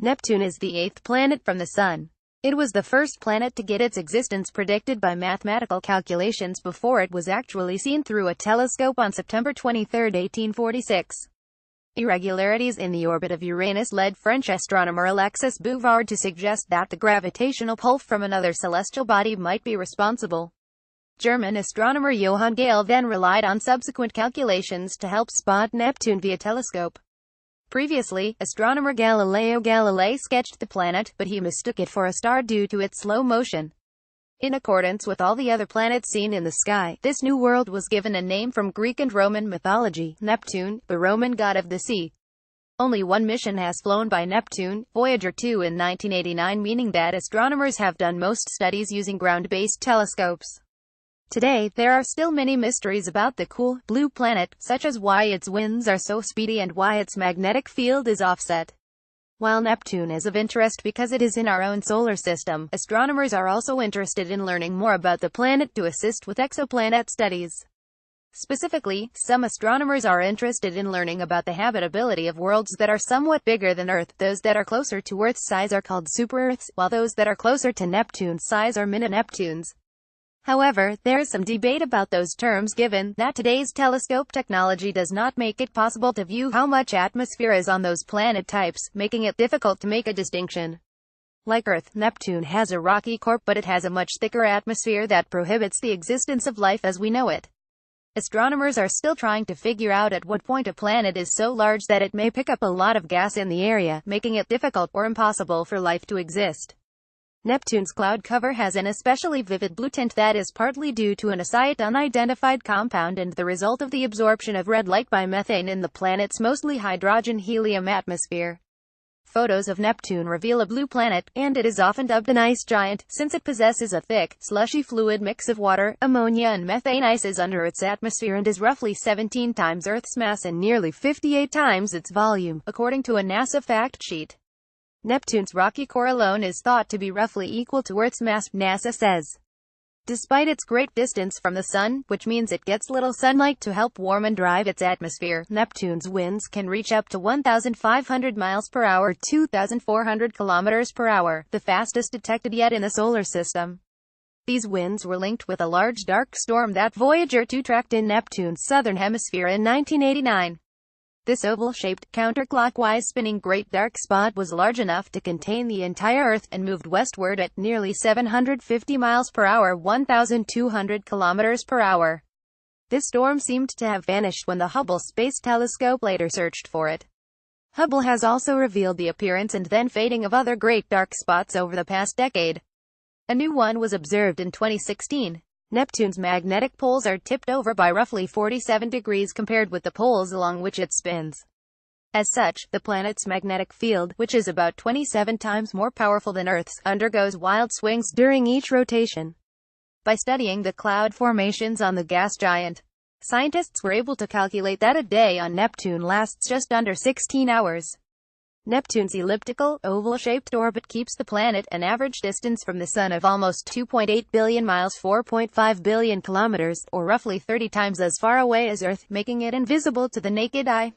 Neptune is the eighth planet from the Sun. It was the first planet to get its existence predicted by mathematical calculations before it was actually seen through a telescope on September 23, 1846. Irregularities in the orbit of Uranus led French astronomer Alexis Bouvard to suggest that the gravitational pull from another celestial body might be responsible. German astronomer Johann Galle then relied on subsequent calculations to help spot Neptune via telescope. Previously, astronomer Galileo Galilei sketched the planet, but he mistook it for a star due to its slow motion. In accordance with all the other planets seen in the sky, this new world was given a name from Greek and Roman mythology, Neptune, the Roman god of the sea. Only one mission has flown by Neptune, Voyager 2 in 1989, meaning that astronomers have done most studies using ground-based telescopes. Today, there are still many mysteries about the cool, blue planet, such as why its winds are so speedy and why its magnetic field is offset. While Neptune is of interest because it is in our own solar system, astronomers are also interested in learning more about the planet to assist with exoplanet studies. Specifically, some astronomers are interested in learning about the habitability of worlds that are somewhat bigger than Earth. Those that are closer to Earth's size are called super-Earths, while those that are closer to Neptune's size are mini-Neptunes. However, there is some debate about those terms given that today's telescope technology does not make it possible to view how much atmosphere is on those planet types, making it difficult to make a distinction. Like Earth, Neptune has a rocky core, but it has a much thicker atmosphere that prohibits the existence of life as we know it. Astronomers are still trying to figure out at what point a planet is so large that it may pick up a lot of gas in the area, making it difficult or impossible for life to exist. Neptune's cloud cover has an especially vivid blue tint that is partly due to an unidentified compound and the result of the absorption of red light by methane in the planet's mostly hydrogen-helium atmosphere. Photos of Neptune reveal a blue planet, and it is often dubbed an ice giant, since it possesses a thick, slushy fluid mix of water, ammonia and methane ices under its atmosphere and is roughly 17 times Earth's mass and nearly 58 times its volume, according to a NASA fact sheet. Neptune's rocky core alone is thought to be roughly equal to Earth's mass, NASA says. Despite its great distance from the Sun, which means it gets little sunlight to help warm and drive its atmosphere, Neptune's winds can reach up to 1,500 miles per hour, 2,400 kilometers per hour, the fastest detected yet in the solar system. These winds were linked with a large dark storm that Voyager 2 tracked in Neptune's southern hemisphere in 1989. This oval-shaped, counterclockwise spinning great dark spot was large enough to contain the entire Earth, and moved westward at nearly 750 miles per hour, 1,200 kilometers per hour. This storm seemed to have vanished when the Hubble Space Telescope later searched for it. Hubble has also revealed the appearance and then fading of other great dark spots over the past decade. A new one was observed in 2016. Neptune's magnetic poles are tipped over by roughly 47 degrees compared with the poles along which it spins. As such, the planet's magnetic field, which is about 27 times more powerful than Earth's, undergoes wild swings during each rotation. By studying the cloud formations on the gas giant, scientists were able to calculate that a day on Neptune lasts just under 16 hours. Neptune's elliptical, oval-shaped orbit keeps the planet an average distance from the Sun of almost 2.8 billion miles, 4.5 billion kilometers, or roughly 30 times as far away as Earth, making it invisible to the naked eye.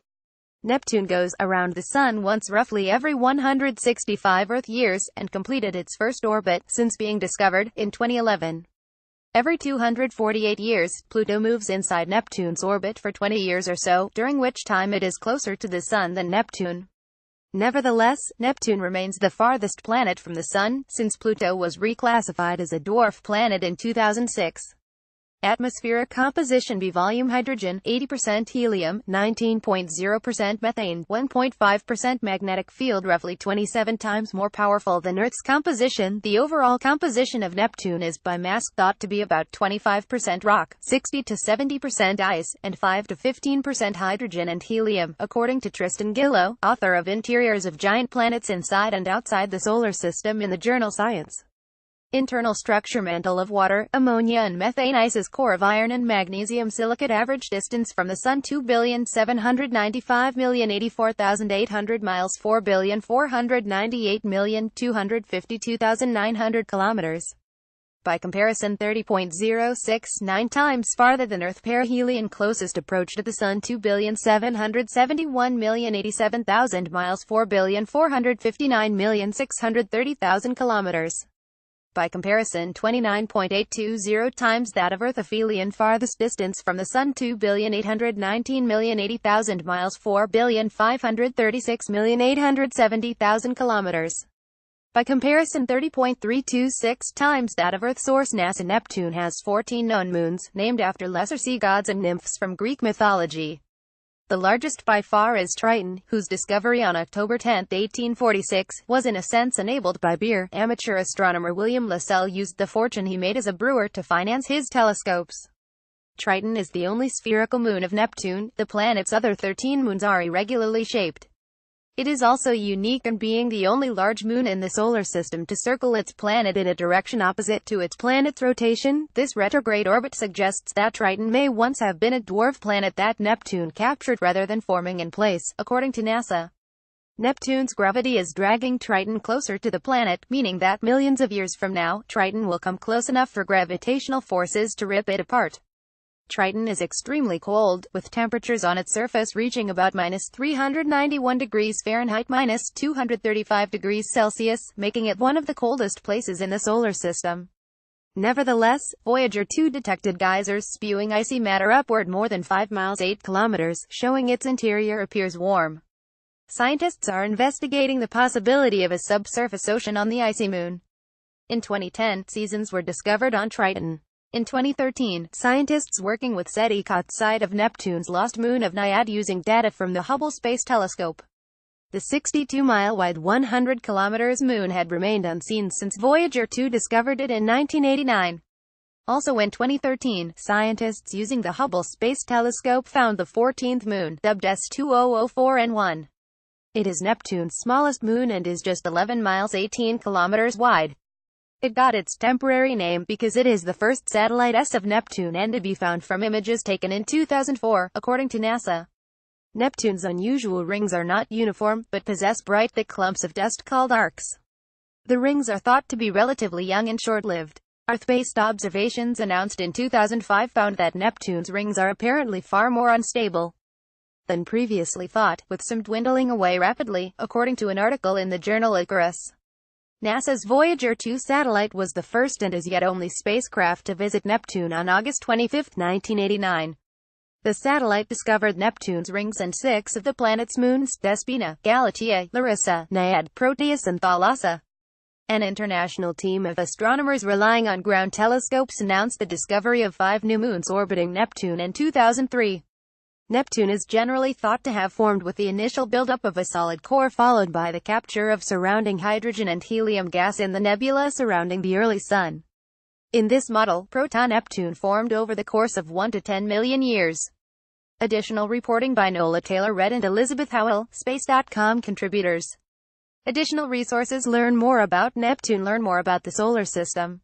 Neptune goes around the Sun once roughly every 165 Earth years, and completed its first orbit, since being discovered, in 2011. Every 248 years, Pluto moves inside Neptune's orbit for 20 years or so, during which time it is closer to the Sun than Neptune. Nevertheless, Neptune remains the farthest planet from the Sun, since Pluto was reclassified as a dwarf planet in 2006. Atmospheric composition: B volume hydrogen, 80% helium, 19.0% methane, 1.5% magnetic field, roughly 27 times more powerful than Earth's composition. The overall composition of Neptune is by mass thought to be about 25% rock, 60 to 70% ice, and 5 to 15% hydrogen and helium, according to Tristan Gillow, author of Interiors of Giant Planets Inside and Outside the Solar System in the journal Science. Internal structure: mantle of water, ammonia and methane ices, core of iron and magnesium silicate, average distance from the Sun 2,795,084,800 miles, 4,498,252,900 kilometers. By comparison, 30.069 times farther than Earth. Perihelion closest approach to the Sun, 2,771,087,000 miles, 4,459,630,000 kilometers. By comparison, 29.820 times that of Earth. Aphelion farthest distance from the Sun, 2,819,080,000 miles, 4,536,870,000 kilometers. By comparison, 30.326 times that of Earth. Source: NASA. Neptune has 14 known moons, named after lesser sea gods and nymphs from Greek mythology. The largest by far is Triton, whose discovery on October 10, 1846, was in a sense enabled by beer. Amateur astronomer William Lassell used the fortune he made as a brewer to finance his telescopes. Triton is the only spherical moon of Neptune. The planet's other 13 moons are irregularly shaped. It is also unique in being the only large moon in the solar system to circle its planet in a direction opposite to its planet's rotation. This retrograde orbit suggests that Triton may once have been a dwarf planet that Neptune captured rather than forming in place, according to NASA. Neptune's gravity is dragging Triton closer to the planet, meaning that millions of years from now, Triton will come close enough for gravitational forces to rip it apart. Triton is extremely cold, with temperatures on its surface reaching about -391 degrees Fahrenheit, -235 degrees Celsius, making it one of the coldest places in the solar system. Nevertheless, Voyager 2 detected geysers spewing icy matter upward more than 5 miles 8 kilometers, showing its interior appears warm. Scientists are investigating the possibility of a subsurface ocean on the icy moon. In 2010, seasons were discovered on Triton. In 2013, scientists working with SETI caught sight of Neptune's lost moon of Naiad using data from the Hubble Space Telescope. The 62-mile-wide 100 km moon had remained unseen since Voyager 2 discovered it in 1989. Also in 2013, scientists using the Hubble Space Telescope found the 14th moon, dubbed S2004N1. It is Neptune's smallest moon and is just 11 miles 18 kilometers wide. It got its temporary name because it is the first satellite of Neptune and to be found from images taken in 2004, according to NASA. Neptune's unusual rings are not uniform, but possess bright thick clumps of dust called arcs. The rings are thought to be relatively young and short-lived. Earth-based observations announced in 2005 found that Neptune's rings are apparently far more unstable than previously thought, with some dwindling away rapidly, according to an article in the journal Icarus. NASA's Voyager 2 satellite was the first and as yet only spacecraft to visit Neptune on August 25, 1989. The satellite discovered Neptune's rings and 6 of the planet's moons, Despina, Galatea, Larissa, Naiad, Proteus and Thalassa. An international team of astronomers relying on ground telescopes announced the discovery of 5 new moons orbiting Neptune in 2003. Neptune is generally thought to have formed with the initial buildup of a solid core followed by the capture of surrounding hydrogen and helium gas in the nebula surrounding the early Sun. In this model, proto-Neptune formed over the course of 1 to 10 million years. Additional reporting by Nola Taylor-Redd and Elizabeth Howell, Space.com contributors. Additional resources: learn more about Neptune, learn more about the solar system.